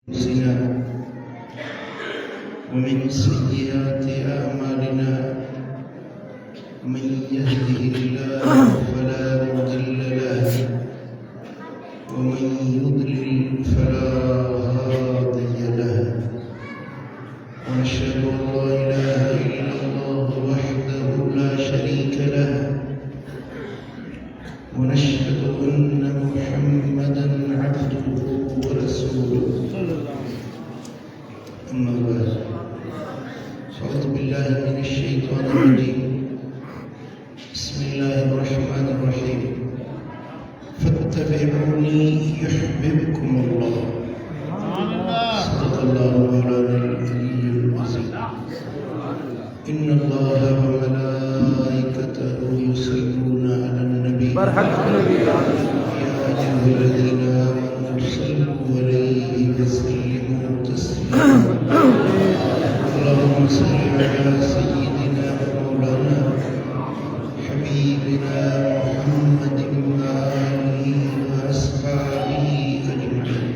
أنفسنا ومن سيئات أعمالنا من يهده الله فلا مضل له ومن يضلل فلا هادي له ونشهد أن لا إله إلا الله وحده لا شريك له ونشهد أن محمدا عبده ورسوله أما بعد فأعوذ بالله من الشيطان الرجيم بسم الله الرحمن الرحيم فاتبعوني يحببكم الله صدق الله مولانا العلي العظيم إن الله وملائكته يصلون على النبي يا أيها الذين آمنوا صلوا عليه وسلموا تسليما اللهم صل على سيدنا مولانا حبيبنا محمد وآله وأصحابه أجمعين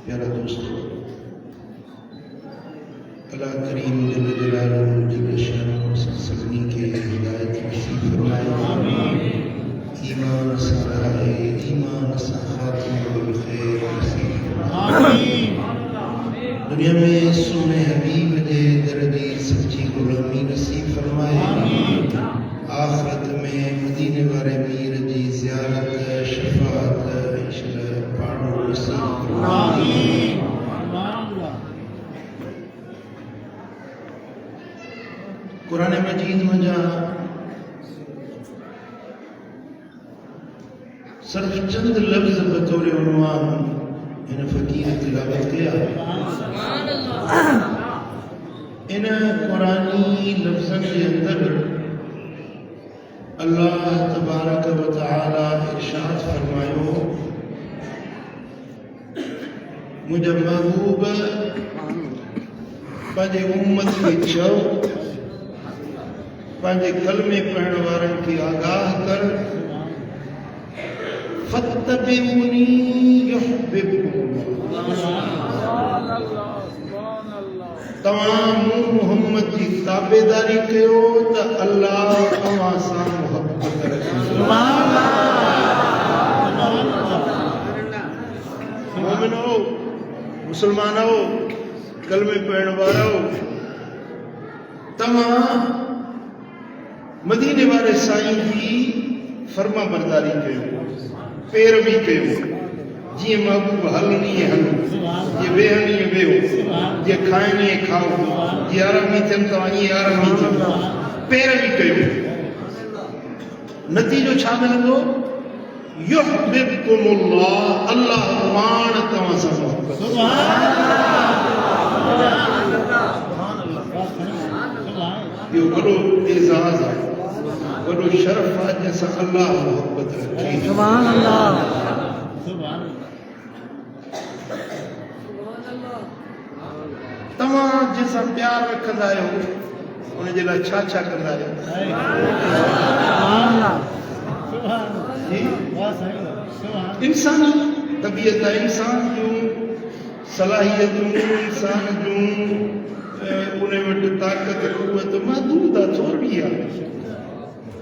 प्यारा दोस्तों अल्लाह करीम जल्ल जलालुहु जल्ल शानुहु सल्लल्लाहु के हिदायत नसीब फरमाए ईमान सराए ईमान खातिमुल खैर नसीब आमीन दुनिया में सुने हबीब दे दरदी सच्ची गुलामी नसीब फरमाए आखिरत में मदीने वाले मीर जी ज़ियारत शफाअत इंशाअल्लाह पाड़ो नसीब फरमाए कुरान मजीद में जहाँ सिर्फ चंद लफ्ज बतौर उन्वान इन फकीर तिलावत किया इन कुरानी लफ्ज़न के अंदर अल्लाह तबारक व तआला इरशाद फरमायो मुझे महबूब पंहिंजे उम्मत खे चओ पंहिंजे कलमे पढ़ण वारनि खे आगाह कर फत्तबिऊनी तव्हां मूं मुहम्मद जी ताबेदारी कयो त अल्लाह तव्हां सां मुहब्बत रखंदो मोमिनो मुसलमानो कलमे पढ़ण वारो तव्हां मदीने वाले साईं जी फर्मा बरदारी कयो पैरवी कयो जी महबूब हलनी है हलो जी वेहनी है वेहो जी खाइनी है खाओ जी आरामी थियन तो वही आरामी थियो पैरवी कयो नतीजो छा मिलंदो युहिब्बुकुमुल्लाह अल्लाह पाण तव्हां सां मोहब्बत यो बड़ो एजाज़ है बड़ो शरफ है जैसा अल्लाह मोहब्बत रखे सुभान अल्लाह तव्हां जैसा प्यार रखंदा आहियो उन जे लाइ छा छा कंदा आहियो इंसानी तबीयत इंसान जूं सलाहियतूं इंसान जूं उन वटि ताक़त क़ुव्वत महदूद आहे थोरी आहे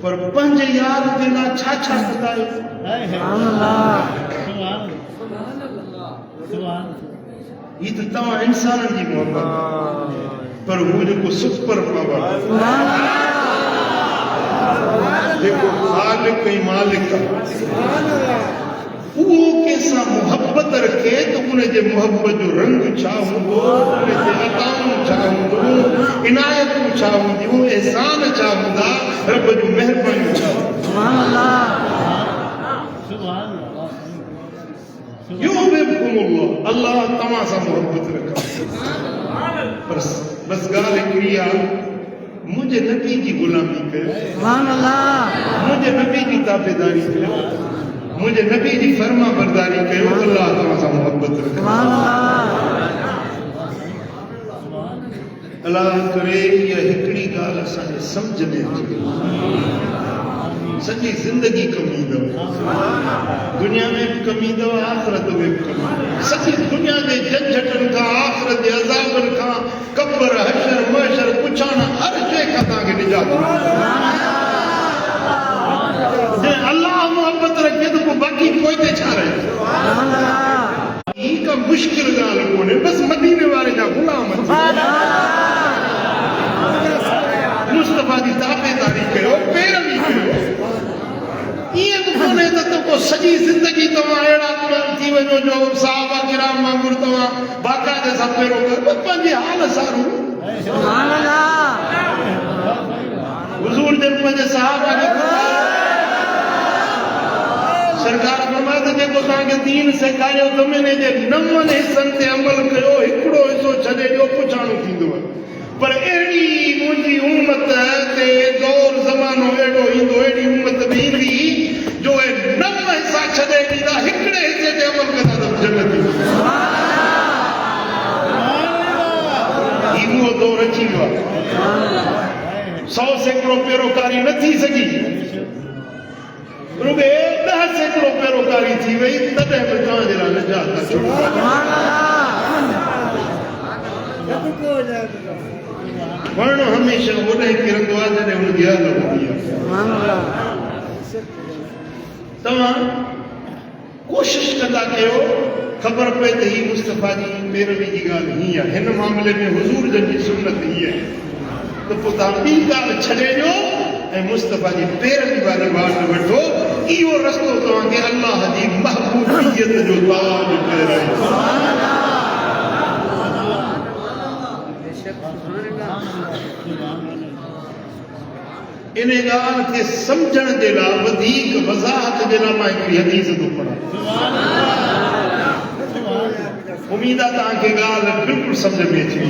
पर पंहिंजे यार जे लाइ छा छा कंदा आहियो ही त तव्हां इंसाननि जी मोहबत पर हू जेको सुपर पावर जेको ख़ालिक ऐं मालिक उहो कंहिंसां मोहबत रखे त उन जे मोहबत जो रंग छा हूंदो उन जे अताऊं छा हूंदो इनायतूं छा हूंदियूं एहसान छा हूंदा रब जूं महिरबानियूं छा युहिब्बुकुमुल्लाह अल्लाह तव्हां सां मोहबत रखे बस ॻाल्हि हिकिड़ी आहे मुंहिंजे नबी जी गुलामी कयो मुंहिंजे नबी जी ताबेदारी कयो मुझे नबी जी फर्मा बरदारी कयो अल्लाह तव्हां सां मोहब्बत रखे अल्लाह करे इहा हिकिड़ी ॻाल्हि असांजे सम्झ में अचे सॼी ज़िंदगी कमी दो दुनिया में भी कमी दो आखिरत में भी कमी सॼी दुनिया के झंझटन का आखिरत के अज़ाबन का कब्र हशर महशर पुछाना हर शइ खां तव्हांखे निजात जे अल्लाह मोहब्बत रखे तो बाकी कोई ते छा रहे का मुश्किल ॻाल्हि कोन्हे बस मदीने वारे जा गुलाम मुस्तफा जी ताबेदारी कयो पैरवी कयो ईअं बि कोन्हे त को सॼी ज़िंदगी तव्हां अहिड़ा थी वञो जो साहबा किराम वांगुरु तव्हां बाक़ाइदे सां पैरो कयो बस पंहिंजे हाल सां हुज़ूर जन पंहिंजे साहबा खे सरकार फरमाए त जेको तव्हांखे दीन सेखारियो ज़मीने जे 9 हिस्सनि ते अमल कयो हिकिड़ो हिसो छॾे ॾियो पुछाणो थींदो पर अहिड़ी मुंहिंजी उम्मत ते दौर ज़मानो अहिड़ो ईंदो अहिड़ी उम्मत बि ईंदी जो 9 हिसा छॾे ॾींदा हिकिड़े हिसे ते अमल कंदा त जन्नत उहो दौर अची वियो आहे 100 सैकड़ो पैरोकारी न थी सघी रुगे 10 सैकड़ो पैरोकारी थी वई तॾहिं बि तव्हांजे लाइ निजात वण हमेशह ओॾे किरंदो आहे जॾहिं हुनजी हालत हूंदी आहे तव्हां कोशिश कंदा कयो ख़बर पए त ही मुस्तफा जी पैरवी जी ॻाल्हि हीअ आहे हिन मामले में हुज़ूर जन जी सुन्नत हीअ आहे त पोइ तव्हां ॿी ॻाल्हि छॾे ॾियो ऐं मुस्तफा जी पैरवी वारी ॻाल्हि वठो इहो रस्तो तव्हांखे अल्लाह जी महबूबियत जो ताज ठहिराए इन ॻाल्हि खे सम्झण जे लाइ वधीक वज़ाहत जे लाइ मां हिकिड़ी हदीस थो पढ़ां उम्मीद आहे तव्हांखे ॻाल्हि बिल्कुलु सम्झ में अचे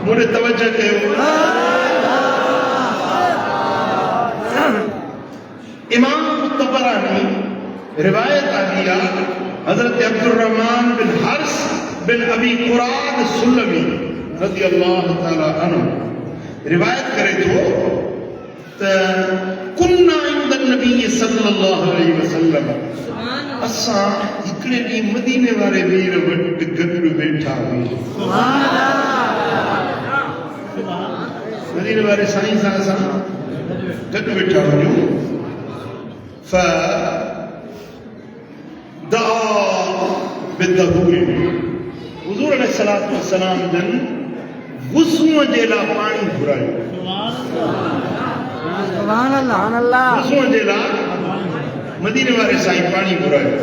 मुंहिंजे तवजो कयो इमाम तबरानी रिवायत आई आहे हज़रत अब्दुर्रहमान बिन हर्स बिन अबी कुराद सुलमी रज़ी अल्लाह ताला अन्हु रिवायत करे थो त कुन्ना इंद नबी सल्लल्लाहु अलैहि वसल्लम असां हिकिड़े ॾींहुं मदीने वारे वीर वटि गॾु वेठा हुआ मदीने वारे साईं सां असां गॾु वेठा हुयूं हुज़ूर अलैहिस्सलातु वस्सलाम जन वुज़ूअ जे लाइ पाणी घुरायो वुज़ूअ जे लाइ मदीने वारे साईं पाणी घुरायो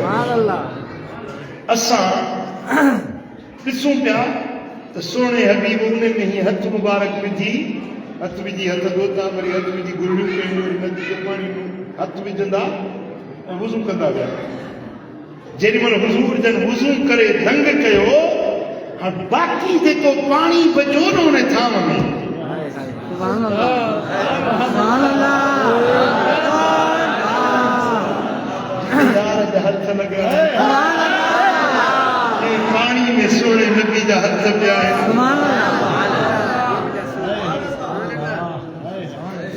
असां ॾिसूं पिया त सुहिणे हबीब उन में हीअं हथ मुबारक विझी हथ धोता वरी हथ विझी गुरियूं कयूं वरी नदी जो पाणी हथ विझंदा ऐं वुज़ू कंदा विया जेॾीमहिल हुज़ूर जन वुज़ू करे दंग कयो हाणे बाक़ी जेको पाणी बचियो न हुन थांव में हथ लॻा पाणी में सोने नबी जा हथ पिया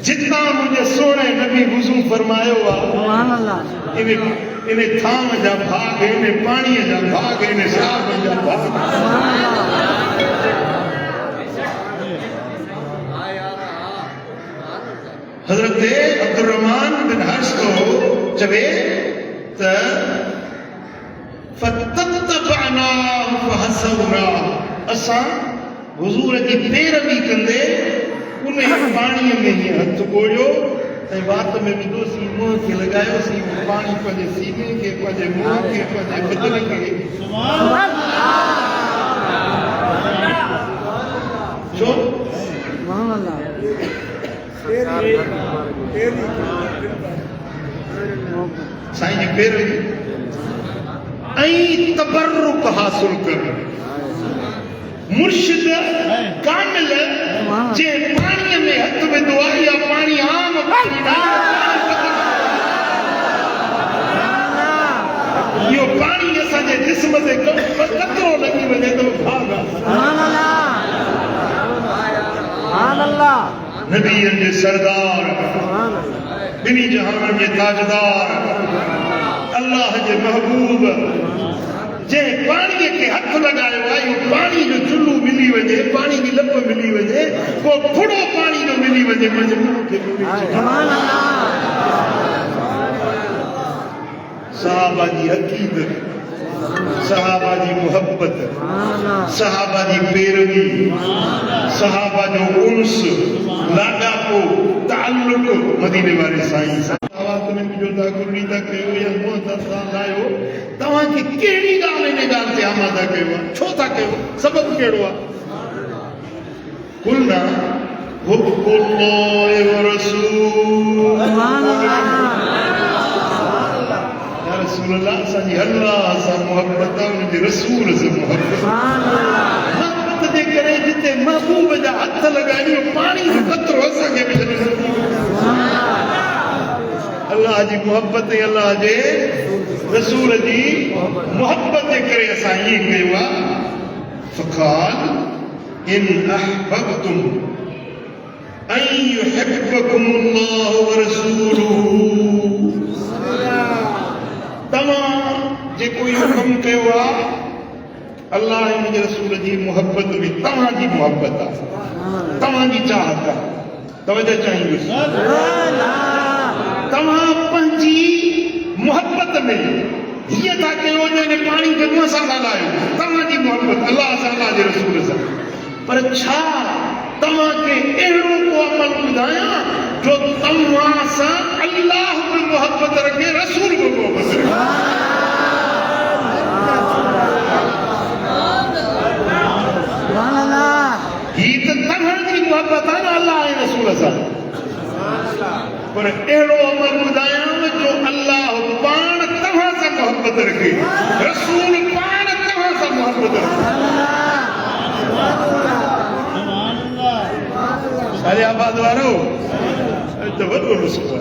जितना मुझे सोने नबी वुज़ू फरमायो आहे इन थाम जा भाग इन पानी जा भाग इन साहब जा भाग हज़रत अब्दुर्रहमान बिन हर्ष को चवे त फततबअना फहसबना असां हुज़ूर जी पैरवी कंदे उन पाणी में ही हथ ॿोड़ियो ऐं वात में विधोसीं मुंहं खे लॻायोसीं पाणी पंहिंजे सीने खे पंहिंजे मुंहं खे पंहिंजे बदन खे छो साईं जी पैरवी ऐं तबर्रुक हासिल कर मुर्शिद कामिल जे पाणीअ में हथ विधो आहे या पाणी आम इहो पाणी असांजे जिस्म ते कतिरो लॻी वञे त भाग आहे नबीअनि जे सरदार बिनी जहान जे ताजदार अल्लाह जे महबूब जे पानी के हथ लगायो आहे पानी जो चुल्लू मिली वजे पानी की लप मिली वजे को फुड़ो पानी जो मिली वजे मजबूर के सुभान अल्लाह सहाबा जी अकीदत सहाबा जी मोहब्बत सहाबा जी पैरवी सहाबा जो उन्स लाडापो ताल्लुक मदीने वाले साईं सां आवाज़ में जो दा गुरनी दा कयो या मोहब्बत दा लायो तवा की केड़ी गाल ने गाल ते आमादा कयो छो था कयो सबब केड़ो आ कुलना हुब्बुल्लाहि व रसूल सुभान अल्लाह रसूल अल्लाह साजी अल्लाह सा मोहब्बत उनके रसूल से मोहब्बत सुभान अल्लाह मोहब्बत जे करे जिते महबूब जा हथ लगायो पानी जो कतरो असा के अल्लाह जी मोहब्बत अल्लाह जे रसूल जी मोहब्बत जे करे असा ये कयो फकाल इन अहबबतुम अन युहिब्बकुमुल्लाह व रसूलुहु तमा जे कोई हुक्म कयो अल्लाह मुझे रसूल जी मोहब्बत में तमा जी मोहब्बत तमा जी चाहत तवजो चाहिए तमा पंजी मोहब्बत में ये था कि ने पानी के मुंह से लायो तमा जी मोहब्बत अल्लाह से अल्लाह जे रसूल से पर छा तमा के एड़ो को अमल बुधाया जो तमा सा अल्लाह को मोहब्बत रखे रसूल को मोहब्बत रखे ही तो तमा जी मोहब्बत है अल्लाह है रसूल सा पर एड़ो अमल बुधाया जो अल्लाह पान तमा से मोहब्बत रखे रसूल पान तमा से मोहब्बत रखे सारे आबाद वारो तो वडो रसूल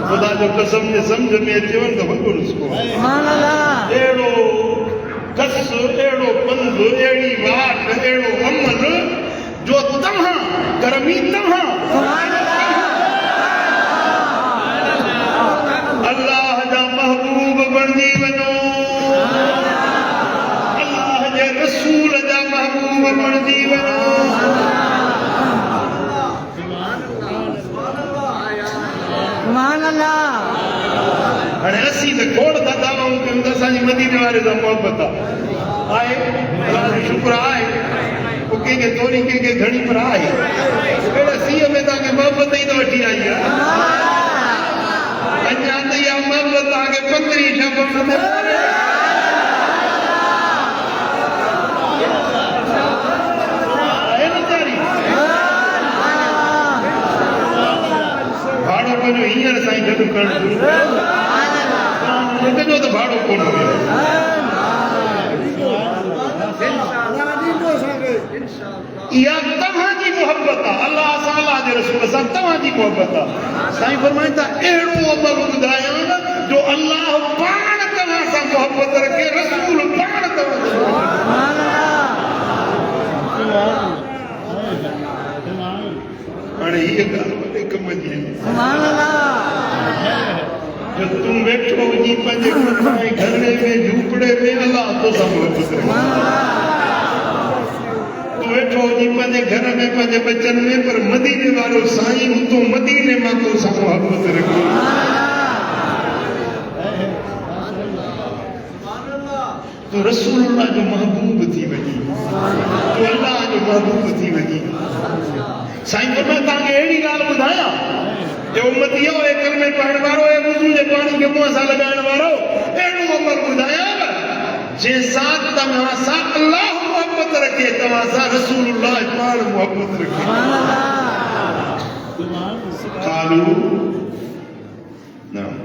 खुदा जो कसम ने समझ में अचे वन तो वडो रसूल सुभान अल्लाह एड़ो कस एड़ो पंध एड़ी वाट एड़ो अमल जो तमा करमी तमा सुभान अल्लाह जा महबूब बणजी वनो अल्लाह जे रसूल जा महबूब बणजी वनो सुभान अल्लाह अरे असी तो खोड़ दा दावा के अंदर साजी मदीने वाले दा मोहब्बत आए अल्लाह जो शुक्र आए ओ के थोड़ी के घणी पर आए एड़ा सी में ता के मोहब्बत ही तो वठी आई है अन्या तो या मोहब्बत आगे 15 शब्द में भाड़ो को जो हींअर साईं गॾु करणु शुरू कयो तो भाड़ो कोन हुयो इहा तव्हांजी मोहब्बत आहे अल्लाह सां अल्लाह जे रसूल सां तव्हांजी मोहब्बत आहे साईं फरमाइनि था अहिड़ो अमल ॿुधायां जो अल्लाह पाण तव्हां सां मोहब्बत रखे रसूल पाण तव्हां सां हाणे हीअ ॻाल्हि वॾे कम जी जो तूं वेठो हुजी पंहिंजे घरणे में झूपड़े में अल्लाह तोसां मोहब्बत रखे तूं वेठो हुजी पंहिंजे घर में पंहिंजे बचन में पर मदीने वारो साईं हुतो मदीने मां तोसां मोहब्बत रखे तो रसूलुल्लाह जो महबूब थी वञी तो अल्लाह जो महबूब थी वञी साईं फरमाए तव्हांखे अहिड़ी ॻाल्हि ॿुधायां जो उम्मती हो एकल में पढ़ण वारो है वुज़ू जे पानी के मुंह सां लॻाइण वारो अहिड़ो अमल ॿुधायां जंहिंसां तव्हां सां अल्लाह मोहब्बत रखे तव्हां सां रसूलुल्लाह पाण मोहब्बत रखे क़ालू नअम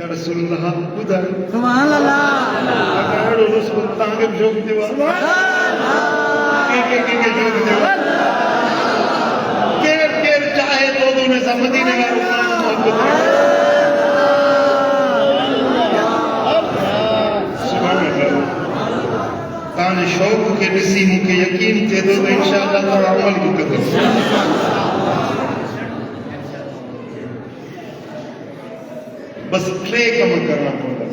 या रसूलुल्लाह ॿुधायो सुभान अल्लाह अहिड़ो रसूल तव्हांखे बि शौक़ु थियो आहे के शौक़ु थियो केर चाहे तो उन्हें सब मदीने वालों का मोहब्बत सुभान अल्लाह ताने शौक के ॾिसी मूंखे यकीन थिए थो त इंशाअल्लाह तव्हां अमल बि कंदव बस 3 कम करना पवंदा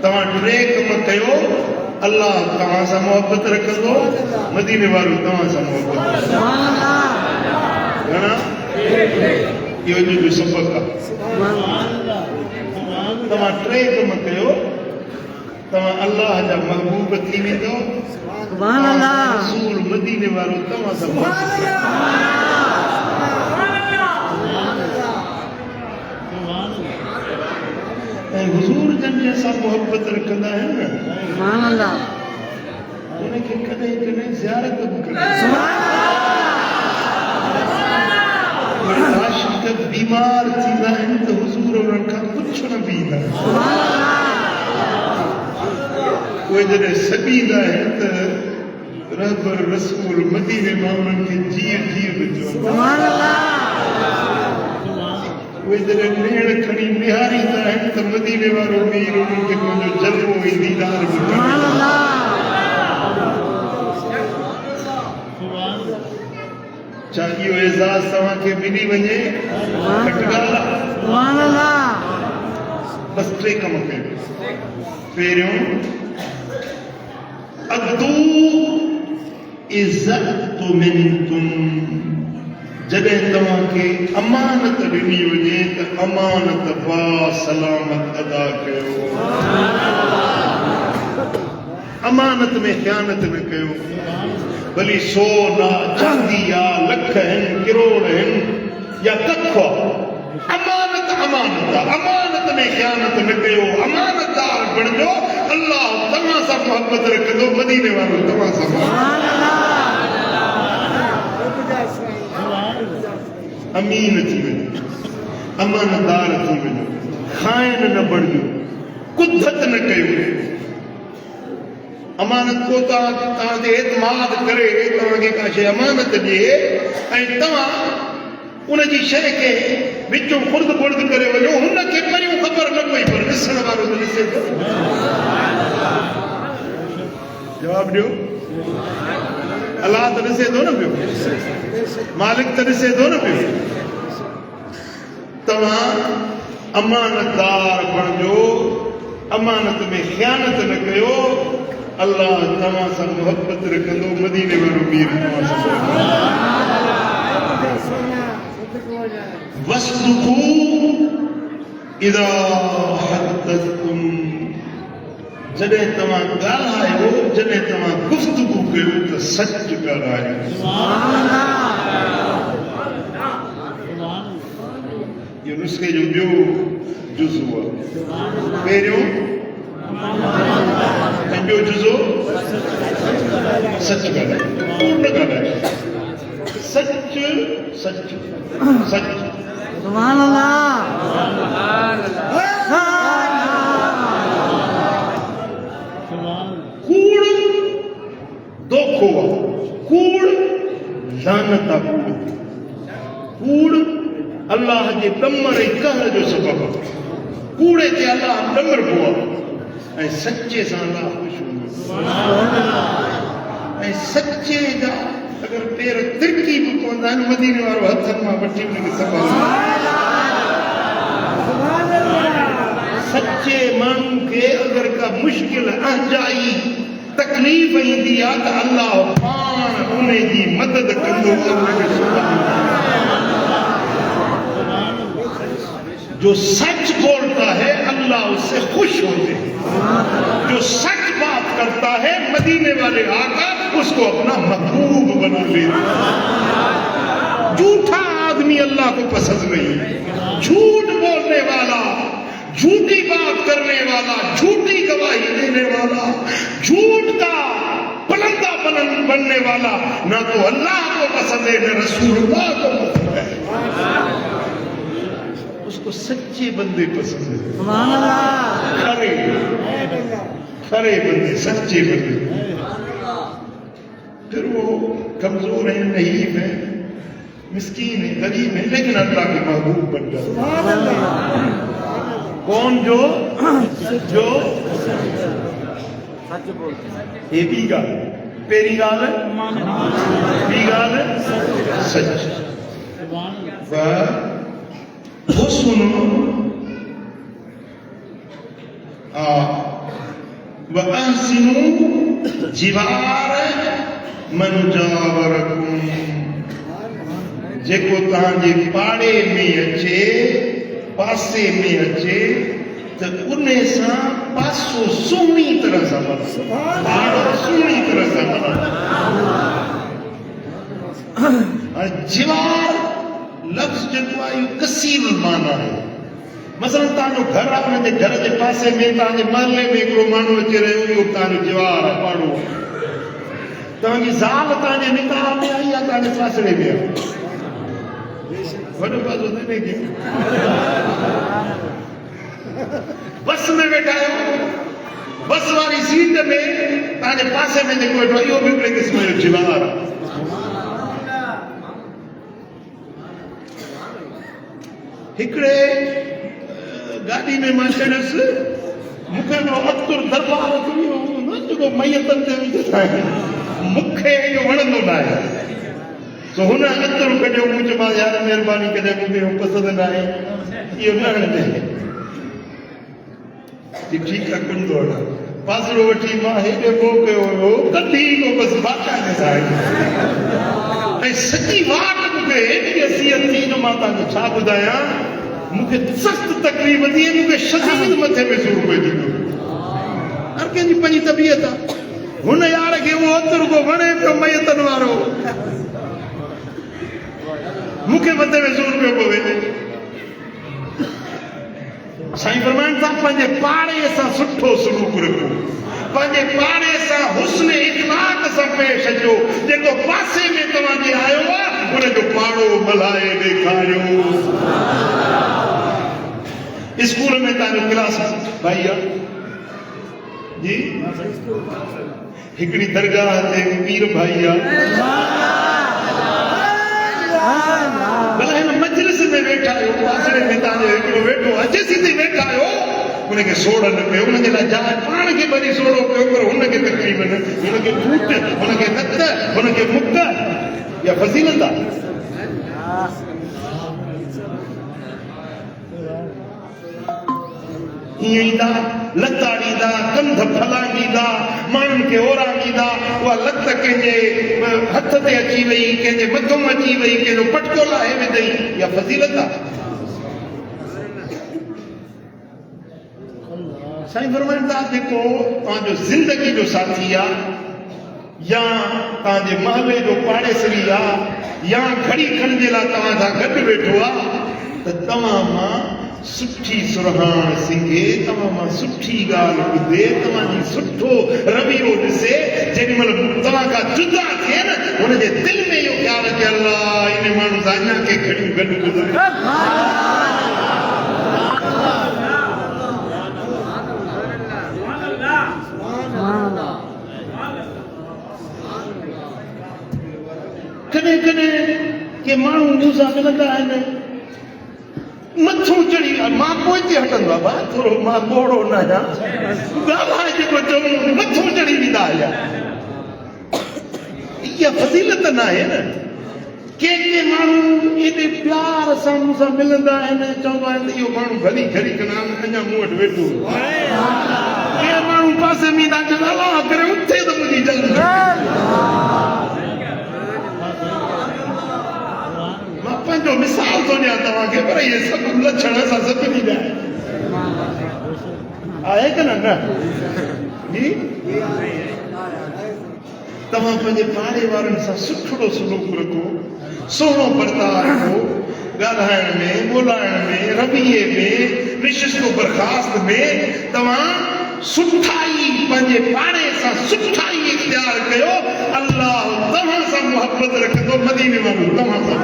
तव्हां 3 कम कयो अल्लाह तव्हां सां मोहब्बत रखंदो मदीने वारो तव्हां सां मोहब्बत घणा इहो जो सबक आहे तव्हां 3 कम कयो तव्हां अल्लाह जा महबूब थी वेंदो सुभान अल्लाह रसूल मदीने वारो तव्हां सां मोहब्बत ऐं हुजूर जन सां मोहब्बत रखंदा आहिनि न सुभान अल्लाह उनखे कॾहिं कॾहिं ज़ियारत बि करियो सुभान अल्लाह आशिक़ बीमार थींदा आहिनि त हुजूर उन्हनि खां पुछण बि ईंदा आहिनि सुभान अल्लाह उहे जॾहिं सॾींदा आहिनि त रहबर रसूल मदीने मां उन्हनि खे जीअं विझो सुभान अल्लाह उहे जॾहिं नेण खणी निहारींदा आहिनि त मदीने वारो वीर उन्हनि खे पंहिंजो जलवो ऐं दीदार बि सुभान अल्लाह छा इहो एज़ाज़ तव्हांखे मिली वञे घटि ॻाल्हि आहे सुभान अल्लाह बस 3 कम कयो पहिरियों अदू इज़्ज़त मिनकुम जॾहिं तव्हांखे अमानत ॾिनी वञे त अमानत बा सलामत अदा कयो अमानत में ख़यानत न कयो भली सोना चांदी आहे लख आहिनि किरोड़ आहिनि या कख अमानत अमानत आहे अमानत में ख़यानत न कयो अमानतदार बणिजो अल्लाह तव्हां सां मोहब्बत रखंदो मदीने वारो तव्हां सां अमीन थी वञो अमानतदार थी वञो खाइण न बणिजो कुदत न कयो अमानत को तव्हांते एतमाद करे तव्हांखे का शइ अमानत ॾिए ऐं तव्हां उनजी शइ खे विचों खुर्द बुर्द करे वञो हुनखे पहिरियों ख़बर न पई पर ॾिसण वारो त ॾिसे थो जवाबु ॾियो अलाह त ॾिसे थो न पियो मालिक त ॾिसे थो न पियो तव्हां अमानतदार बणिजो अमानत में ख़यानत न कयो अल्लाह तव्हां सां मोहब्बत रखंदो मदीने वारो वीर तव्हां सां वस्दुकू इदा हदतुम जॾहिं तव्हां ॻाल्हायो जॾहिं तव्हां गुफ़्तगू कयो त सच ॻाल्हायो इहो नुस्खे जो ॿियो जुज़ो आहे पहिरियों ऐं ॿियो जुज़ो सच ॻाल्हायो कूड़ न ॻाल्हायो सच सच सच सुभान अल्लाह कूड़ धोखो आहे कूड़ लानत आहे कूड़ अल्लाह जे ॾमर ऐं कहर जो सबबु आहे कूड़े ते अल्लाह ॾमरबो आहे ऐं सचे सां अल्लाह ख़ुशि हूंदो ऐं सचे जा अगर पैर तिरकी भी पवंदा आहिनि मदीने वारो हथनि मां वठी उनखे संभाले सचे माण्हू खे अगर का मुश्किल अहजाई तकलीफ़ ईंदी आहे त अल्लाह पाण उन जी मदद कंदो जो सच बोलता है अल्लाह उससे खुश होते हैं जो सच बात करता है मदीने वाले आका उसको अपना महबूब बना लेते झूठा आदमी अल्लाह को पसंद नहीं झूठ बोलने वाला झूठी बात करने वाला झूठी गवाही देने वाला झूठ का पलंदा बनने वाला ना तो अल्लाह को पसंद है न रसूलुल्लाह को पसंद है उसको सच्चे बंदे पसंद है खरे बंदे सच्चे बंदे फिर वो कमजोर है नहीब है मिस्कीन है गरीब है लेकिन अल्लाह के महबूब बन जाते कौन जो ये भी गाल पेरी गाल भी गाल सच वो सुनो वअहसिनु जिवार मनुजावरकुम जेको तव्हांजे पाड़े में अचे पासे में अचे तो उन सां पासो सुहिणी तरह सां मल्हायो पाड़ो सुहिणी तरह सां मल्हायो जिवार लफ्ज़ जेको आहे इहो कसीर माना आहे मसलन तव्हांजो घर आहे हुनजे घर जे पासे में तव्हांजे महले में हिकिड़ो माण्हू अची रहियो इहो तव्हांजो जिवार आहे पाड़ो तव्हांजी ज़ाल तव्हांजे निकाह में आई आहे तव्हांजे पासड़े में आहे वॾो पासो न ॾे बस में वेठा आहियो बस वारी सीट में तव्हांजे पासे में जेको वेठो इहो बि हिकिड़े क़िस्म जो जिवार आहे हिकिड़े गाॾी में मां चढ़ियुसि मूंखे हिकिड़ो अतुर दरबार जेको मैयतनि ते विझंदा आहिनि मूंखे इहो वणंदो न आहे सो हुन अतुर कढियो मूं चयोमांसि यार महिरबानी कजे मूंखे इहो पसंदि न आहे इहो न हणिजे ठीकु आहे कुंडो हणां पासड़ो वठी मां हेॾे मोह कयो हुयो कढी को बसि बाक़ाइदे सां ऐं सॼी वाट मूंखे हेॾी हसियत थी जो मां तव्हांखे छा ॿुधायां मूंखे सख़्त तकलीफ़ थी मूंखे शदीद मथे में सूर पइजी वियो हर कंहिंजी पंहिंजी तबियत आहे हुन यार खे उहो अतुर को वणे पियो मैयतनि वारो मूंखे मथे में सूर पियो पवे साईं फरमाइनि था पंहिंजे पाड़े सां सुठो सलूक रखो पंहिंजे पाड़े सां हुस्न इख़लाक़ सां पेश अचो जेको पासे में तव्हांजे आयो आहे उनजो पाड़ो मल्हाए ॾेखारियो स्कूल में तव्हांजो क्लास भाई आहे जी हिकिड़ी दरगाह ते पीर भाई आहे भला हिन मजलिस में वेठा आहियो पासड़े में तव्हांजो हिकिड़ो वेठो अचे सीधे वेठा आहियो उनखे सोड़ न पियो उनजे लाइ जाइ पाण खे वरी सोड़ो पियो पर हुनखे तकलीफ़ न हुनखे फूट हुनखे नत हुनखे मुक या फज़ीलत आहे हीअं ईंदा लता ॾींदा कंध फलांगींदा माण्हुनि खे ओरांगींदा उहा लत कंहिंजे हथ ते अची वई कंहिंजे मथां अची वई कंहिंजो पटको लाहे विधई इहा फज़ीलत आहे साईं फरमाइनि था जेको तव्हांजो ज़िंदगी जो साथी आहे या तव्हांजे महले जो पाड़ेसरी आहे या घड़ी खण जे लाइ तव्हां सां गॾु वेठो आहे त तव्हां मां सुठी सुरहाण सिंघे तव्हां मां सुठी ॻाल्हि ॿुधे तव्हांजी सुठो रवैयो ॾिसे जेॾीमहिल तव्हां खां जुदा थिए न हुनजे दिलि में इहो ख़्यालु अचे अलाह इन माण्हू सां अञा के खड़ियूं गॾु गुज़रे कॾहिं कॾहिं के माण्हू मूं सां मिलंदा आहिनि मथों चढ़ी मां पोइ ते हटंदो आहे भाउ थोरो मां ॿोड़ो न आहियां ॻाल्हाए जेको चऊं मथों चढ़ी वेंदा हुया इहा फज़ीलत न आहे न के माण्हू एॾे प्यार सां मूं सां मिलंदा आहिनि चवंदा आहिनि इहो माण्हू भली घड़ी कना अञा मूं वटि वेठो के माण्हू पासे में ईंदा चवंदा अलाह करे उथे त मुंहिंजी जल्दी पंहिंजो मिसाल थो ॾियां तव्हांखे पर इहे सभु लक्षण असां सभिनी जा आहे की न जी तव्हां पंहिंजे पाड़े वारनि सां सुठो सलूक रखो सुहिणो बर्ताव रखो ॻाल्हाइण में ॿोलाइण में रवैये में निशिस्त बर्खास्त में तव्हां सुठाई पंहिंजे पाड़े सां सुठाई इख्तियार कयो अल्लाह तव्हां सां मोहबत रखंदो मदीने वारो तव्हां सां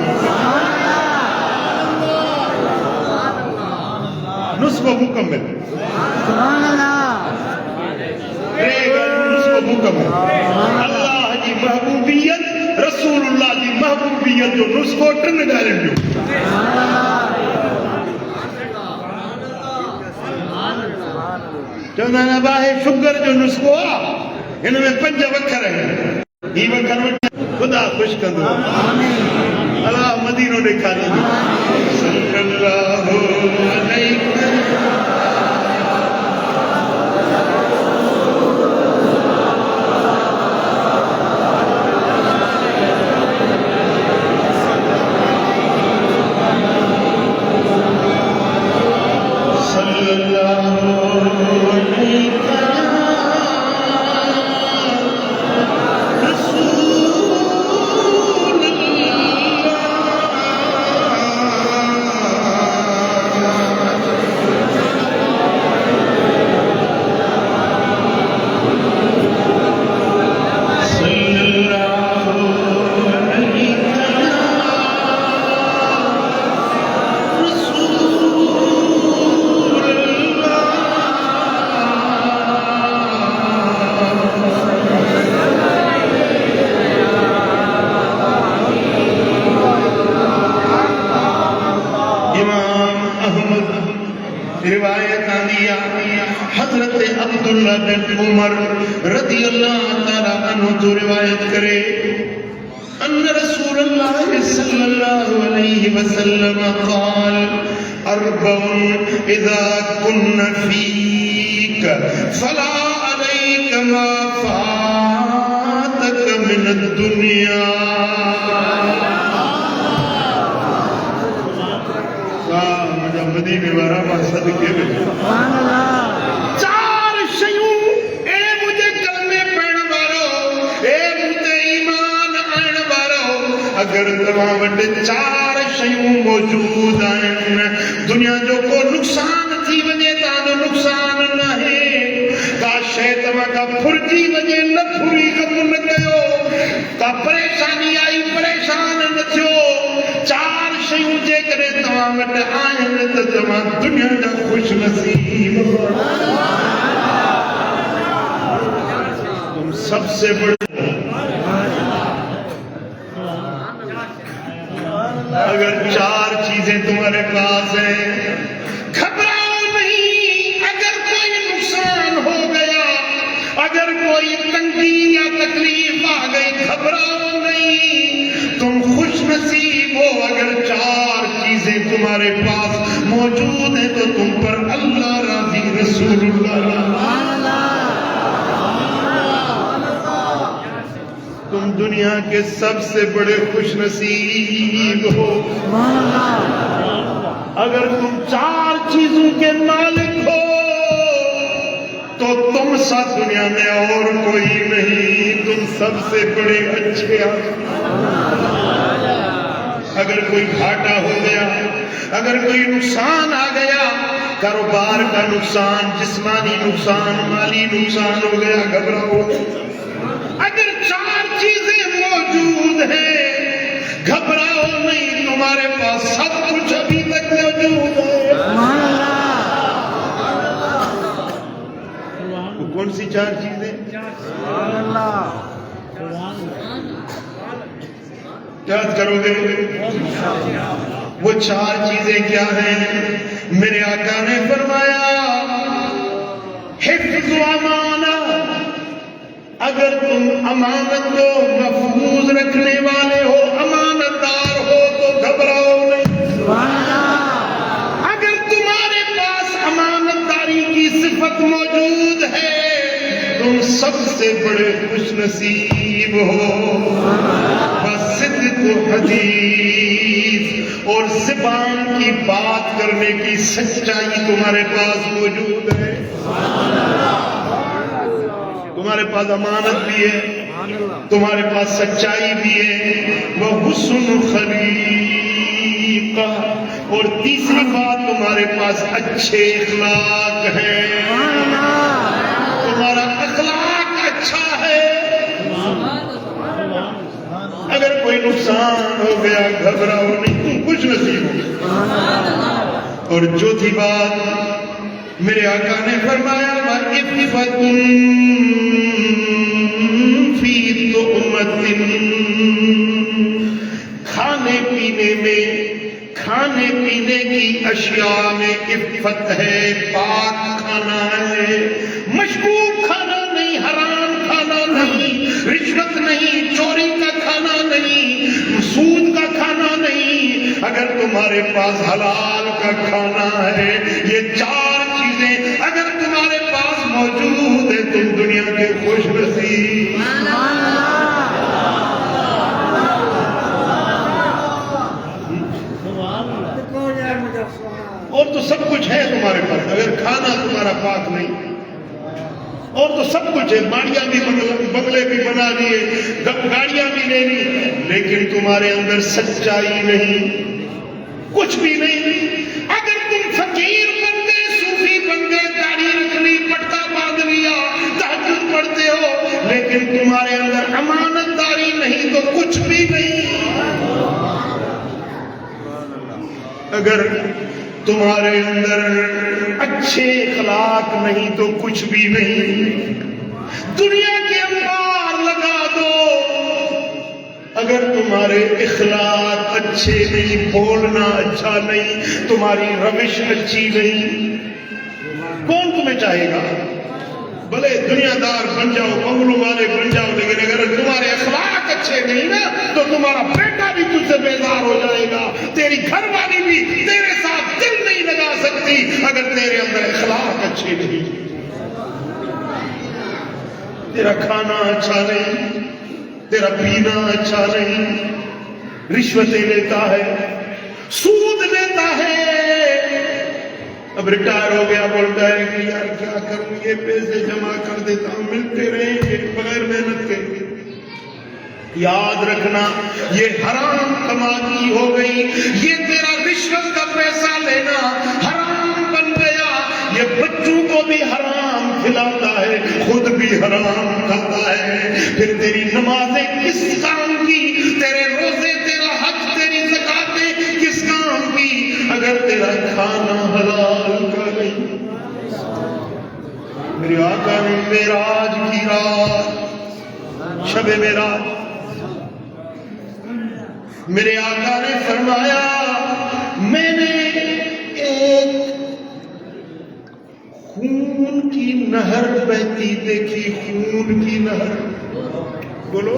नुस्ख़ो मुकम्मल नुस्ख़ो मुकम्मल अल्लाह जी महबूबियत रसूलुल्लाह जी महबूबियत जो नुस्ख़ो टिन ॻाल्हियुनि जो चवंदा आहिनि शुगर जो नुस्ख़ो आहे हिन में 5 अखर आहिनि ही अखर खुदा खुश कंदो अल्लाह मदीनो ॾेखारी सल्लल्लाहु अलैहि रिवायत आंदी हजरत अब्दुल्ला बिन उमर रदी अल्लाह तआला अन्हु तो रिवायत करे अन्न रसूलुल्लाह सल्लल्लाहु अलैहि वसल्लम क़ाल अर्बउन इज़ा कुन्न फीक फला अलैक मा फातक मिन दुनिया मदीने वारा मकसद के चार शयूं ए मुझे कलमे पढ़न वारो ए मुझे ईमान आने वारो अगर तव्हां वटि चार शयूं मौजूद आहिनि दुनिया जो को नुक़सान थी वञे तां नुक़सान न है का शइ तव्हां खां फुरजी वञे न फुरी कम न कयो का परेशानी आई परेशान न थियो चार शयूं जेकॾहिं तव्हां वटि आहिनि त तव्हां दुनिया जा ख़ुशि नसीब तुम सबसे बड़े अगर चार चीजें तुम्हारे पास हैं घबराओ नहीं अगर कोई नुकसान हो गया अगर कोई तंगी या तकलीफ आ गई घबराओ नहीं तुम खुश नसीब हो अगर चार चीजें तुम्हारे पास मौजूद है तो तुम पर अल्लाह राजी रसूलुल्लाह तुम दुनिया के सबसे बड़े खुश नसीब हो अगर तुम चार चीजों के मालिक हो तो तुम सा दुनिया में और कोई नहीं तुम सबसे बड़े अच्छे अगर कोई घाटा हो गया अगर कोई नुकसान आ गया कारोबार का नुकसान जिस्मानी नुकसान माली नुकसान हो गया घबराओ अगर चार चीजें मौजूद हैं घबराओ नहीं तुम्हारे पास सब कुछ अभी तक मौजूद है तो कौन सी चार चीजें याद करोगे वो चार चीजें क्या हैं मेरे आका ने फरमाया हिफ्ज़ अमाना अगर तुम अमानत को महफूज रखने वाले हो अमानतदार हो तो घबराओ नहीं अगर तुम्हारे पास अमानतदारी की सिफत मौजूद है तुम सबसे बड़े खुशनसीब हो हदीस और ज़बान की बात करने की सच्चाई तुम्हारे पास मौजूद है तुम्हारे पास अमानत भी है तुम्हारे पास सच्चाई भी है वह हुस्न खलीका और तीसरी बात तुम्हारे पास अच्छे इखलाक है तुम्हारा अखलाक अच्छा है अगर कोई नुकसान हो गया घबराओ नहीं कुछ नसीब हो और चौथी बात मेरे आका ने फरमाया खाने पीने की अशिया में इफ़्फ़त है पाक खाना है मशकूक खाना नहीं हराम खाना नहीं रिश्वत नहीं चोरी का खाना तुम्हारे पास हलाल का खाना है, ये 4 चीजें अगर तुम्हारे पास मौजूद है, तुम दुनिया के खुश नसीब। और तो सब कुछ है तुम्हारे पास, अगर खाना तुम्हारा पाक नहीं, और तो सब कुछ है, बाड़ियां भी बंगले भी बना दिए, गाड़ियां भी ले ली, लेकिन तुम्हारे अंदर सच्चाई नहीं, कुछ भी नहीं। अगर तुम फकीर बन गए, सूफी बन गए, दाढ़ी रख ली, पटका बांध लिया, तहज्जुद पढ़ते हो, लेकिन तुम्हारे अंदर अमानतदारी नहीं तो कुछ भी नहीं। अगर तुम्हारे अंदर अच्छे अखलाक नहीं तो कुछ भी नहीं। दुनिया के अंबार लगा दो, अगर तुम्हारे इखलाक अच्छे नहीं, बोलना अच्छा नहीं, तुम्हारी रविश अच्छी नहीं, कौन तुम्हें चाहेगा? भले दुनियादार बन जाओ, बंगलों वाले बन जाओ, लेकिन अगर तुम्हारे अखलाक अच्छे नहीं ना, तो तुम्हारा बेटा भी तुझसे बेजार हो जाएगा, तेरी घरवाली भी तेरे साथ दिल नहीं लगा सकती अगर तेरे अंदर अखलाक अच्छे नहीं। तेरा खाना अच्छा नहीं, तेरा पीना अच्छा नहीं, रिश्वतें लेता है, सूद लेता है। अब रिटायर हो गया, बोलता है कि यार क्या करूं, ये पैसे जमा कर देता हूं, मिलते रहेंगे बगैर मेहनत के। याद रखना, ये हराम कमाई हो गई, ये तेरा रिश्वत का पैसा लेना हराम बन गया। ये बच्चों को भी हराम खिलाता है, खुद भी हराम खाता है। फिर तेरी नमाजें किस काम की, तेरे रोजे, तेरा हज, तेरी ज़कातें किस काम की, अगर तेरा खाना हलाल का नहीं। मेरे आका ने मेराज की रात, शबे मेराज, मेरे आका ने फरमाया, मैंने एक खून की नहर बहती देखी, खून की नहर, बोलो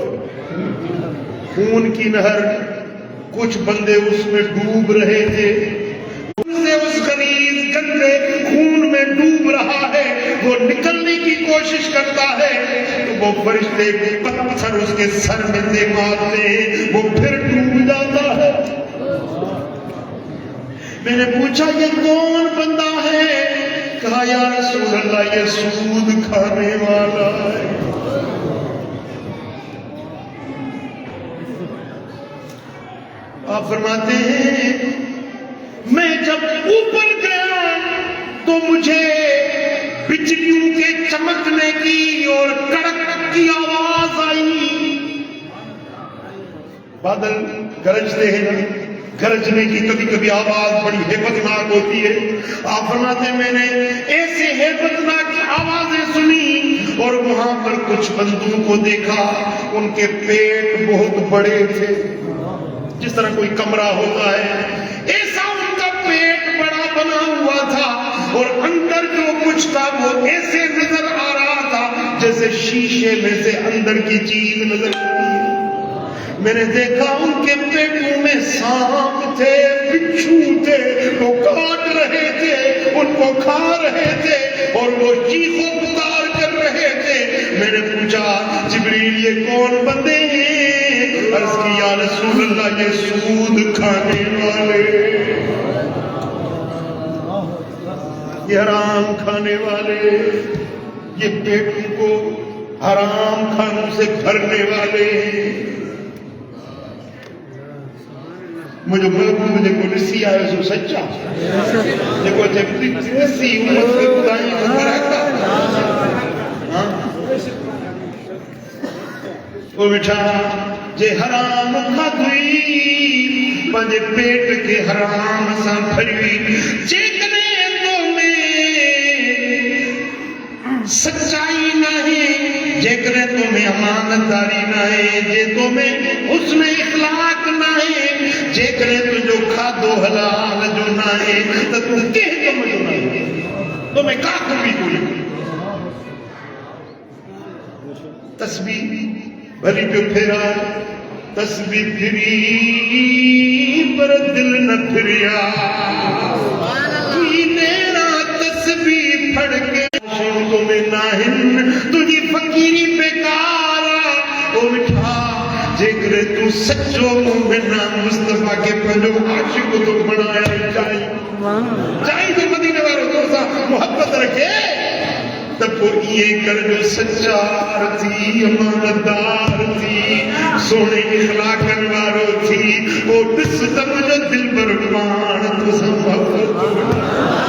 खून की नहर। कुछ बंदे उसमें डूब रहे थे, उनसे उस गलीज गंदे खून में डूब रहा है, वो निकलने की कोशिश करता है, तो वो फरिश्ते पत्थर उसके सर में से मारते हैं, वो फिर डूब जाता है। मैंने पूछा ये कौन बंदा है? कहा या रसूल अल्लाह, ये सूद खाने वाला है। आप फरमाते हैं, मैं जब ऊपर गया तो मुझे बिजलियों के चमकने की और कड़क की आवाज आई। बादल गरजते हैं ना, गरजने की कभी कभी आवाज बड़ी हेबतनाक होती है। आप फरमाते, मैंने ऐसे हेबतनाक आवाजें सुनी और वहां पर कुछ बंदों को देखा, उनके पेट बहुत बड़े थे, जिस तरह कोई कमरा होता है, ऐसा उनका पेट बड़ा बना हुआ था, और अंदर जो कुछ था वो ऐसे नजर आ रहा था जैसे शीशे में से अंदर की चीज नजर आती है। मैंने देखा उनके पेटों में सांप थे, बिच्छू थे, वो काट रहे थे, उनको खा रहे थे, और वो चीखों पुकार कर रहे थे। मैंने पूछा, जिब्रील ये कौन बंदे हैं? अर्ज़ की, या रसूल अल्लाह, ये सूद खाने वाले, ये हराम खाने वाले, ये पेटों को हराम खानों से भरने वाले। मुझे को नसी आया सो सच्चा, देखो नसी उम्मत के खुदाई वो बेटा जे हराम खाधी, पंहिंजे पेट के हराम सां भरी, जेकॾहिं तो में सच्चाई नाहे, जेकॾहिं तो में अमानतदारी नाहे, जे तो में हुस्न इखलाक नाहे, जेकॾहिं तुंहिंजो खाधो हलाल जो नाहे, त तूं कंहिं कम जो नाहे, तो में का कमी कोन्हे। तस्बीह भली पियो फेरा, तस्बीह फिरी पर दिल न फिरिया मेरा तस्बीह पढ़ के को में नाहिन तुझी फकीरी बेकार ओ मिठा जेकर तू सच्चो मोमिना मुस्तफा के पंजो आशिक तो बनाया चाहिए तो मदीने वालों तो सा मोहब्बत रखे तब ये कर जो सच्चार थी अमानतदार थी सोने इखलाकन वारो थी वो दिस तब जो दिल पर पान तो मोहब्बत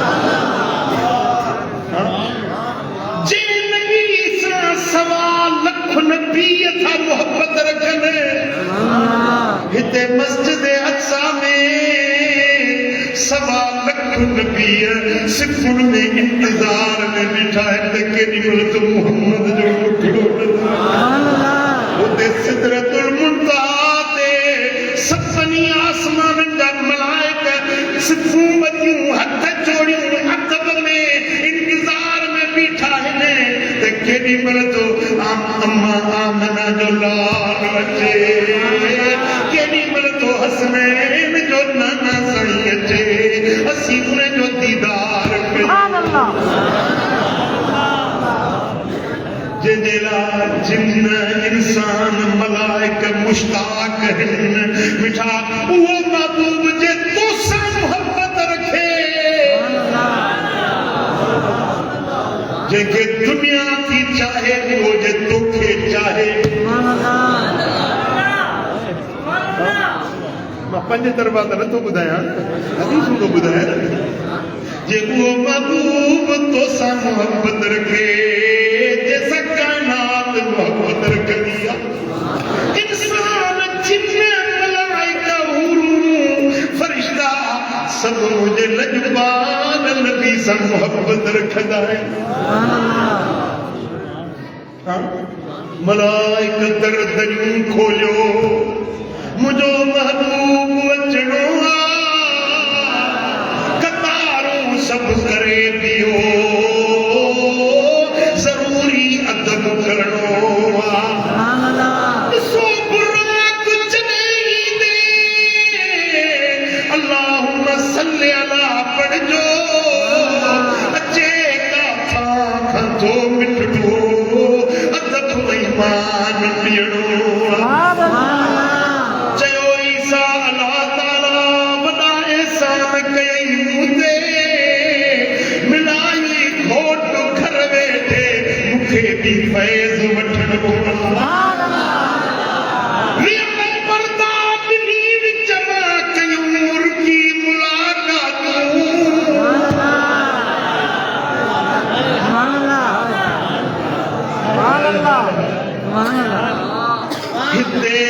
जे नबी सा सवा लख नबी था मोहब्बत रखने हिते मस्जिद अक्सा में सवा लख नबी सिफुन में इंतजार में बिठा है केडी तो मोहम्मद जो टुकड़ो उते सिदरतुल मुंतहा ते सपनी आसमान जा मलाइका सिफू बदियूं हथ जोड़ियूं अदब में इंतजार में बिठा है ते केडी तो अम्मा आमना जो लाल अचे केडी तो हसनैन जो नाना साईं अचे असी उन्हें जो दीदार जिला जिन्न इंसान मलाइक मुश्ताक हिन मिठा वो महबूब जे तोसा मोहब्बत रखे जेके दुनिया थी चाहे वो जे तोखे चाहे मां पंज दरवाज़ा नथो ॿुधायां हदीसूं थो ॿुधायां जे उहो महबूब तोसां मोहब्बत रखे जैसा कायनात मोहब्बत रखंदी आहे इंसान जिन्न मलाइका हूरूं फरिश्ता सब मुझे लजपाल नबी सां मोहब्बत रखंदा आहिनि मलाइका दरदरियूं खोलियो मुझो महबूब अचणो कतारूं सब करे पियो जरूरी अदब करणो सो बुरा कुछ नहीं दे अल्लाहुम्मा सल्ली अला पढ़जो अचे काथा खंदो मिठड़ो अदब ईमान पियणो फैज़ वठण पर्दा बिनी विच मां कयूं मुर्गी मुलाकातूं हिते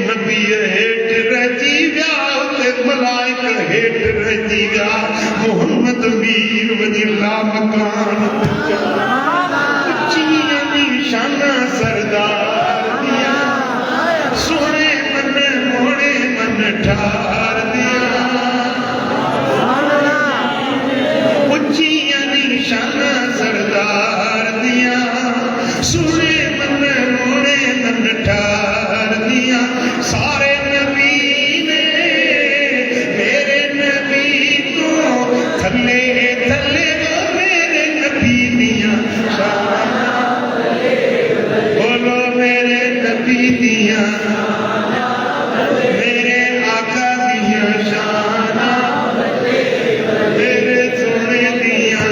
नबी हेठ रहिजी विया हुते मलाइक हेठ रहिजी विया मोहम्मद मीर वजीला मकान शाना सरदार दिया सोने मन मोड़े मन ठार दिया उच्चिया निशाना सरदार दिया सोने मन मोड़े मन ठार दिया सारे नबी ने मेरे नबी तो थले थले मेरे नबी दिया दिया मेरे आका दिया शाना मेरे सोने दिया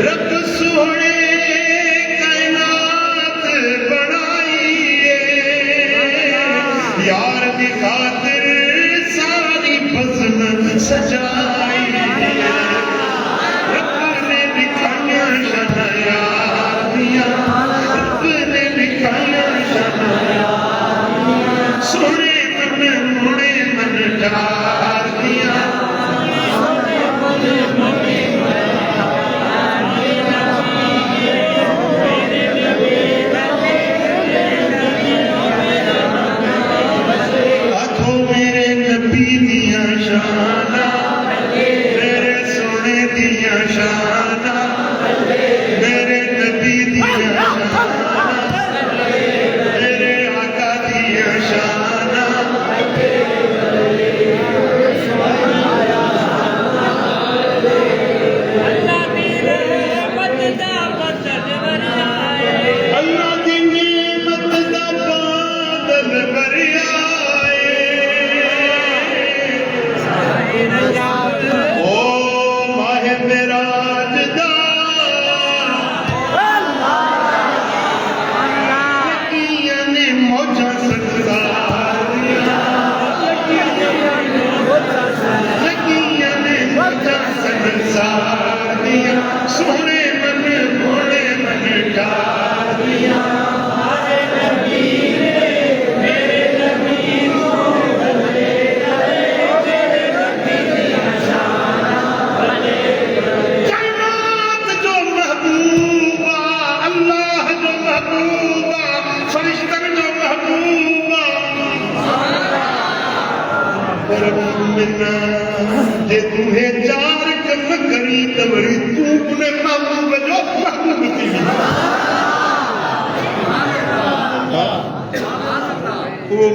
रब सोने कायनात बनाई यार की खातिर सारी फज़ल सजाई रब ने दिखाया शाना यार दिया सोने मन मोड़े मन ठार दिया आखो मेरे नबी दिया शाना मेरे सोने दिया शाना मेरे नबी दिया शाना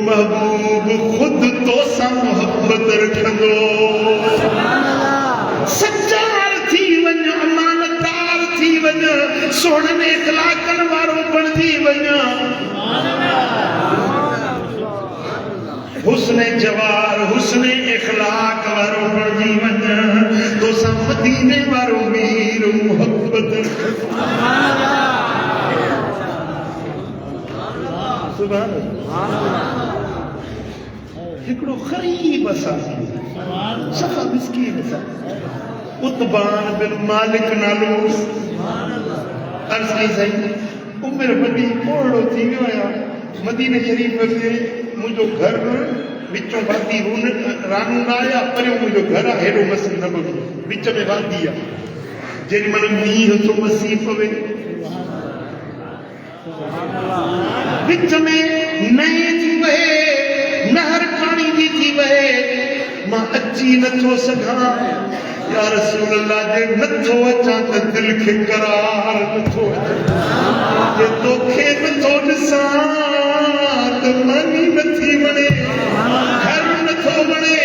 महबूब खुद तो सा मोहब्बत रखंदो सच्चार थी वञ अमानतदार थी वञ सोहणनि इख़लाक़नि वारो बणजी वञ हुस्न जवार हुस्न इख़लाक़ वारो बणजी वञ तो सा मदीने वारो मीर मोहब्बत सुभान हिकड़ो गरीब असा सफ़ा मिस्कीन असा उतबान बिन मालिक नालो अर्ज़ कई सही उमिर वॾी कोड़ो थी वियो आहियां मदीने शरीफ़ में मुंहिंजो घर विचों वादी रानू न आया परियों मुंहिंजो घर आहे हेॾो मस्जिद न बि विच में वादी आहे जेॾी महिल मींहुं थो वसी पवे विच में नए थी वहे नहर पानी जी थी वहे मां अची नथो सघां या रसूल अल्लाह जे नथो अचां त दिल खे करार नथो अचे जे तोखे नथो ॾिसां त मानी नथी वणे घर नथो वणे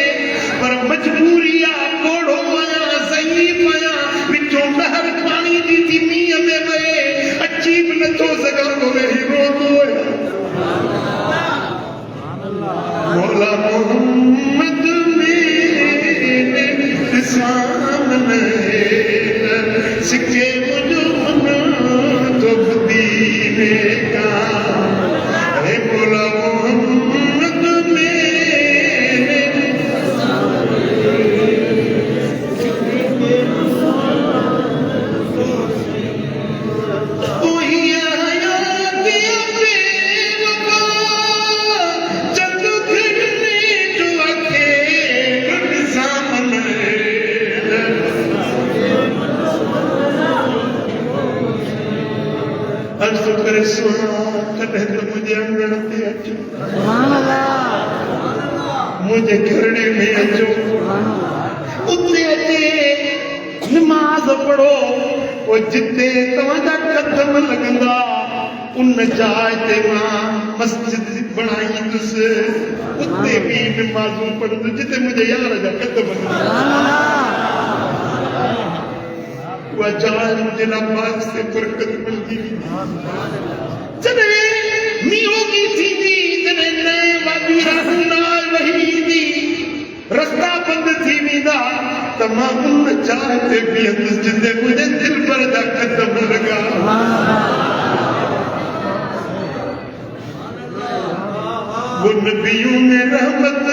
पर मजबूरी आहे कोड़ो आहियां ज़ईफ़ आहियां विचों नहर पानी जी थी मींहं में वहे अची बि नथो सघां तो वेही रोंदो मौला मोहम्मद मेरे सामने सिके मुझो मन तो दीने का हे मौला मोहम्मद मेरे मुझे अंगण ते अचो मुझे घरड़े में अचो उते अचे नमाज पढ़ो वो जिते तव्हांजा कदम लगंदा उन जाइ ते मां मस्जिद बणाईंदुसि उते भी नमाज़ूं पढ़ंदुसि जिते मुंहिंजे यार जा कदम वह जाइ मुझे नमाज से बरकत मिलती जॾहिं मीहोगी थींदी जॾहिं नए वादी रहनुमाई वहींदी रस्ता बंद थी वेंदा त मां उन जाइ ते बीहंदुसि जिते मुंहिंजे दिल भर जा कदम लॻा वो नबियों में रहमत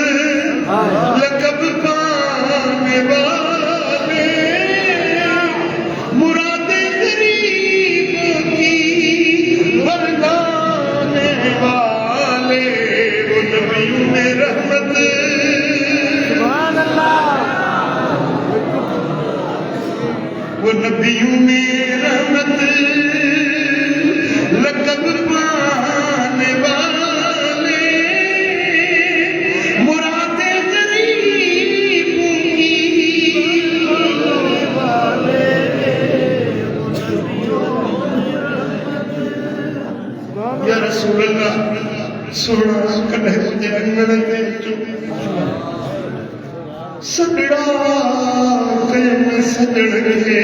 लक़ब पाने वाले मुरादे गरीबों की बरगाने वाले वो नबियों में रहमत वो नबियों में रहमत लक़ब पाने वाले मुरादे गरीबों की या रसूल अल्लाह सोना कॾहिं मुंहिंजे अंगण ते अचो सगड़ा कयम सजण खे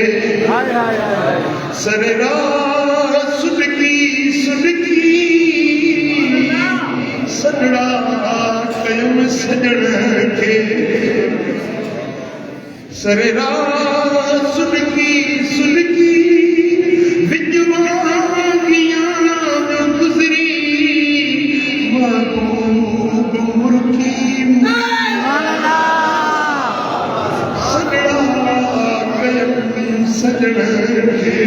सरेरा सुलगी सुलगी सगड़ा कयम सजण खे सरेरा सुलगी सुलगी विजवानियां गुज़री महबूब मुर्गी सजण खे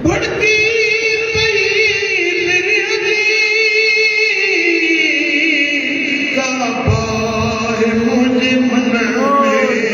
भड़की पई मेरी काबा मुंहिंजे मन में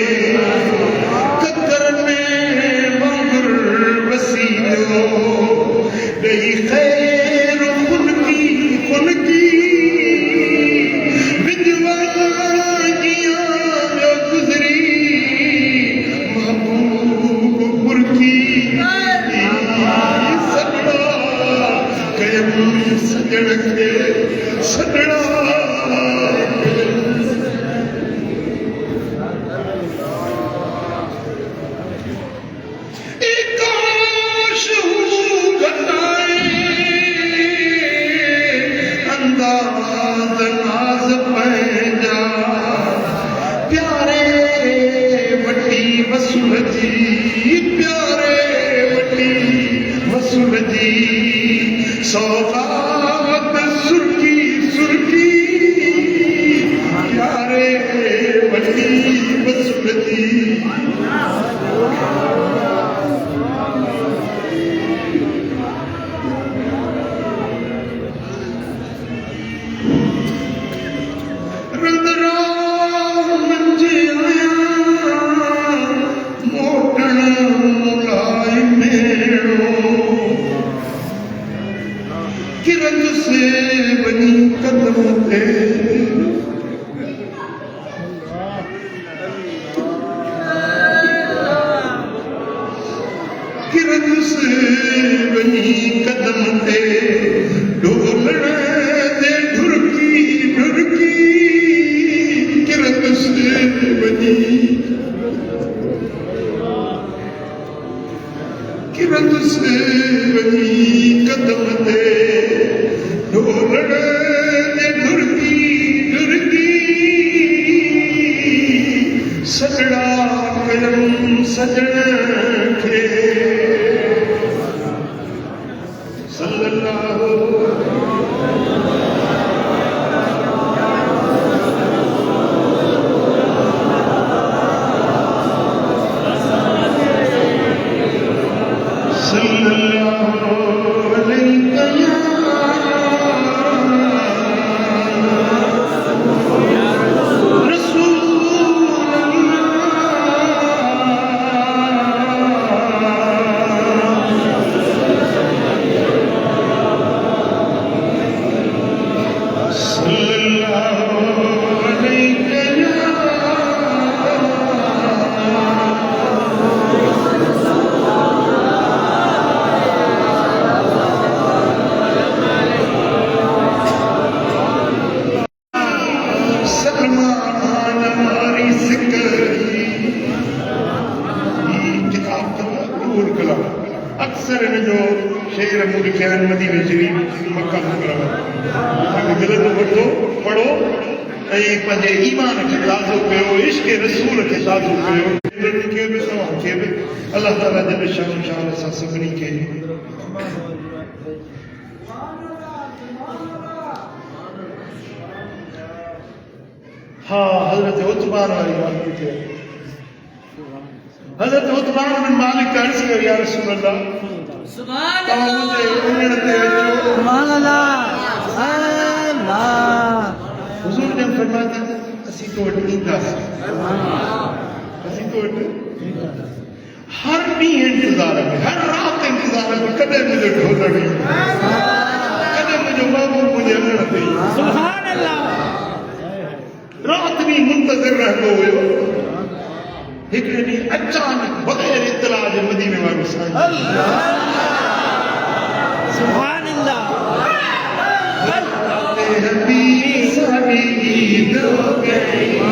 सौगात सुर्खी सुर्खी प्यारे बनी बसुमती किरण से बनी कदम थे किरण से बनी कदम थे ढोलने दे ढुरकी ढुरकी किरण से बनी किरण से बनी कदम थे ढोलने दे ढुरकी ढुरकी सजड़ा कलम सजण खे सल्लल्लाहु अक्सर जो शेर मुल्क मदीने शरीफ मक्का मुकरमा दिल में वठो पढ़ो ऐं पंहिंजे ईमान खे ताज़ो कयो इश्क रसूल खे ताज़ो कयो खे बि तव्हांखे बि अल्लाह ताला जे शान शान सां सभिनी खे हा हज़रत उतबान वारी ॻाल्हि थी थिए हज़रत उतबान बिन मालिक अर्ज़ कयो या रसूल अल्लाह सुभान अल्लाह मुझे उन्हण ते अचो सुभान अल्लाह अल्लाह हुजूर ने फरमाया असीं तो वटि ईंदासीं असीं तो वटि हर ॾींहुं इंतज़ार में हर रात इंतज़ार में कॾहिं मुंहिंजो ढोलण कॾहिं मुंहिंजो महबूब मुंहिंजे अङण ते सुभान अल्लाह रात ॾींहुं मुंतज़िर रहंदो हुयो हिकिड़े ॾींहुं अचानक बग़ैर इत्तला जे मदीने वारो साईं सुभान अल्लाह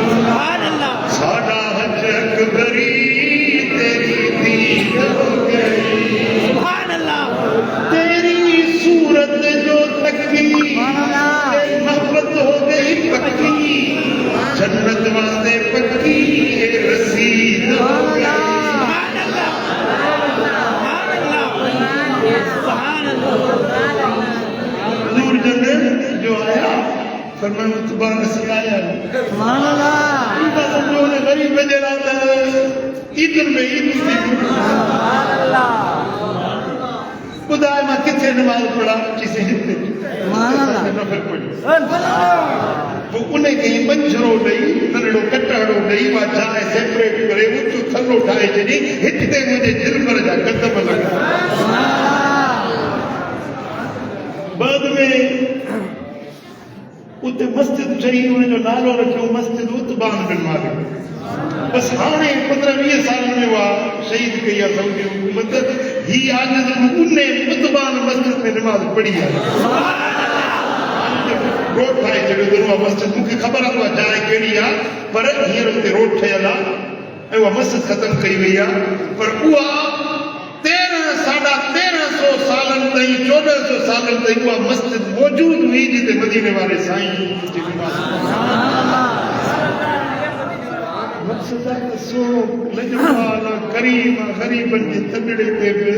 सुभान अल्लाह साडा हज अकबरी तेरी दीद हो गई सुभान अल्लाह तेरी सूरत जो तकी तेरी मोहब्बत हो गई पक्की जन्नत वास्ते पक्की रसीद हो गई सुभान अल्लाह सुभान अल्लाह हुजूर जो आया फरमाया उतबान से आया सुभान अल्लाह इनका समझो ने गरीब जे लाल ईदन में ईद थी सुभान अल्लाह खुदा मां किथे नमाज पढ़ा जिसे हिते सुभान अल्लाह नफल पढ़ी वो उन्हें कहीं पंजरो नहीं नरड़ो कटाड़ो नहीं वा जाए सेपरेट करे ऊंचो थल्लो ठाए छड़ी हिते मुझे दिल पर जा कदम लगा बाद में उते मस्जिद ठही उन जो नालो रखियो मस्जिद उतबान बिन मालिक बस हाणे 15-20 साल में हुआ शहीद कई आहे सऊदी हुकूमत ही आज उन्हें उतबान मस्जिद में नमाज पढ़ी आहे रोड ठाहे छॾियो अथनि मस्जिद मूंखे ख़बर आहे उहा जाइ कहिड़ी आहे पर हींअर उते रोड ठहियल आहे ऐं उहा मस्जिद ख़तमु कई वई आहे पर उहा 1300 सालनि ताईं 1400 सालनि ताईं उहा मस्जिद मौजूद हुई जिते मदीने वारे साईं जी मक़सद आहे त सो लजपाल करीम ग़रीबनि जे थधिड़े ते बि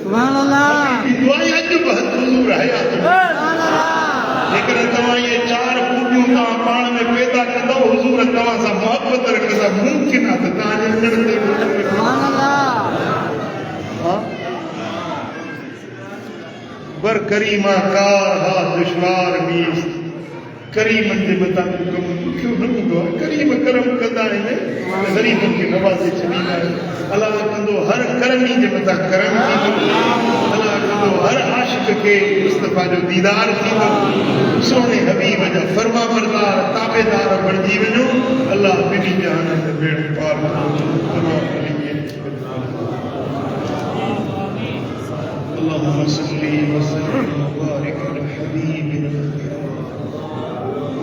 सुभान अल्लाह दुआएं अॼु बि हुज़ूर हयात में। सुभान अल्लाह लेकिन तव्हां ये चार खूबियूं तव्हां पाण में पैदा कंदव, हुज़ूर तव्हां सां मोहबत रखंदा, मुमकिन आहे त तव्हांजे अंदर ते सुभान अल्लाह बर करीमा का हा दुश्वार नीस करीमन जे मथां कम क्यों न हूंदो आहे। करीम करम कंदा आहिनि, ग़रीबनि खे नवाज़े छॾींदा आहिनि। अलाह कंदो हर करमी जे मथां करम थींदो। अलाह कंदो हर आशिक़ खे मुस्तफ़ा जो दीदार थींदो। सोने हबीब जा फर्मा बरदार ताबेदार बणिजी वञो। अलाह ॿिन्ही जहाननि में बेड़ो पार कंदो। اللهم صل وسلم وبارك على حبيبنا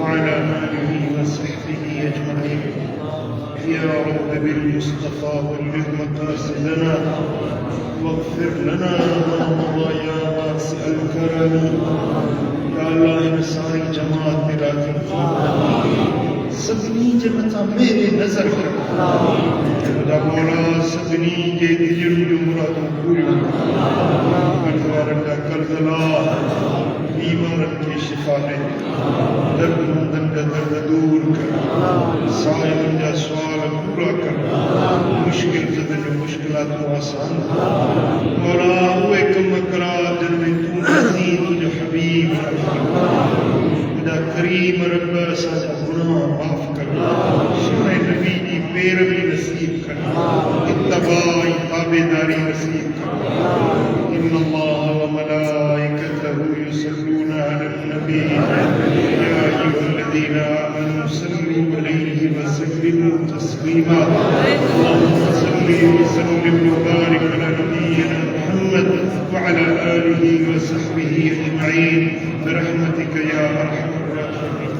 وعلى آله وصحبه أجمعين. يا رب بالمصطفى بلغ مقاصدنا واغفر لنا ما مضى يا واسع الكرم. يا الله इन सारी जमात में राज़ी सभिनी जे मथां मेरे नज़र कर। खुदा मौला सभिनी जे दिलनि जूं मुरादूं पूरियूं कर्ज़वारनि जा कर्ज़ ला, बीमारनि खे शिफ़ा ॾे, दर्दमंदनि जा दर्द दूर कर, साइलनि जा सुवाल पूरा कर, मुश्किल ज़दनि जूं मुश्किलातूं आसान कर। मौला उहे कम करा जिन में तूं राज़ी, तुंहिंजो हबीब खुदा करीम रब असांजा गुनाह माफ़ कर, सुने नबी जी पैरवी नसीब कर, इत्तबाई ताबेदारी नसीब कर। इन्नल्लाह व मलाइकतहु युसल्लूना अलन नबी या अय्युहल्लज़ीना आमनू सल्लू अलैहि व सल्लिमू तस्लीमा। अल्लाहुम्मा सल्लि व सल्लिम व बारिक अला नबियिना मुहम्मद व अला आलिहि व सहबिहि अजमईन बिरहमतिक या अरहमर राहिमीन।